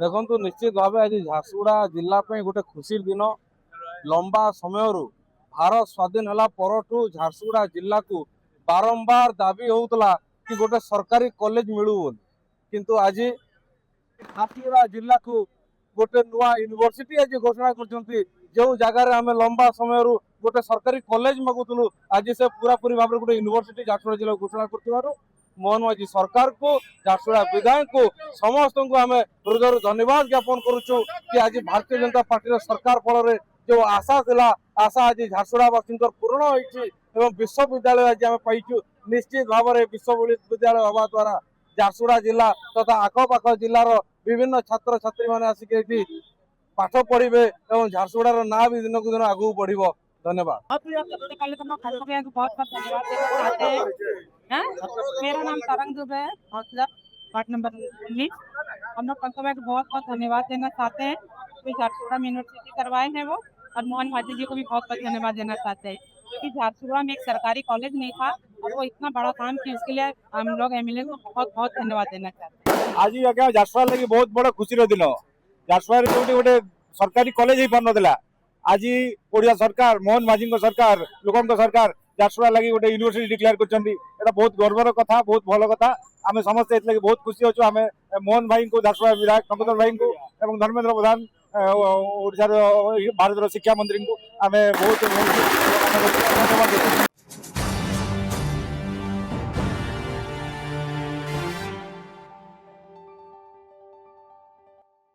देखो निश्चित भाव आज झारसुगुड़ा जिला गोटे खुशी दिन लंबा समय भारत स्वाधीन है परठू झारसुगुड़ा जिला को बारंबार दाबी होता कि गोटे सरकारी कॉलेज मिलू किंतु आज झारसुगुड़ा जिला को गोटे नुआ यूनिवर्सिटी आज घोषणा कर जो जगार आम लंबा समय गोटे सरकारी कॉलेज मागुलु आज से पूरा पूरी भाव में गोटे यूनिवर्सिटी झारसुगुड़ा जिला घोषणा कर मोहन माझी सरकार को झारसुगुड़ा विधायक को समस्त को आम हृदय धन्यवाद ज्ञापन करुचु कि आज भारतीय जनता पार्टी सरकार फल जो आशा थिला आशा आज झारसुगुड़ावासी पूर्ण हो विश्वविद्यालय आज आम पाइचु निश्चित भाव में विश्वविद्यालय हवा द्वारा झारसुगुड़ा जिला तथा आखपाख जिलार विभिन्न छात्र छात्री मैंने आसिक पाठ पढ़े और झारसुगुड़ार ना भी दिन को दिन आगू बढ़ धन्यवाद। मेरा नाम तरंग दुबे है, मतलब वार्ड नंबर 19। हम लोग पंकज भाई को बहुत बहुत धन्यवाद देना चाहते हैं कि झारसुगुड़ा में यूनिवर्सिटी करवाए हैं वो, और मोहन माझी जी को भी बहुत बहुत धन्यवाद देना चाहते हैं क्योंकि झारसुगुड़ा में एक सरकारी कॉलेज नहीं था और वो इतना बड़ा काम किया, इसके लिए हम लोग एमएलए को बहुत बहुत धन्यवाद देना चाहते हैं। आज आज्ञा झारसुगुड़ा लगी बहुत बड़ा खुशी दिन झारसुगुड़ा गोटे सरकारी कॉलेज हो पार ना आज ओडिया सरकार मोहन माझी सरकार लोक सरकार झारसुगुड़ा लगी गोटे यूनिवर्सिटी डिक्लेयर कर बहुत गर्वर कथा बहुत भल कथा आम समस्ते बहुत खुशी अच्छु आम मोहन भाई को झारसुगुड़ा विधायक टंकधर भाई को और धर्मेंद्र प्रधान ओडिशार भारत शिक्षा मंत्री को आम बहुत धन्यवाद।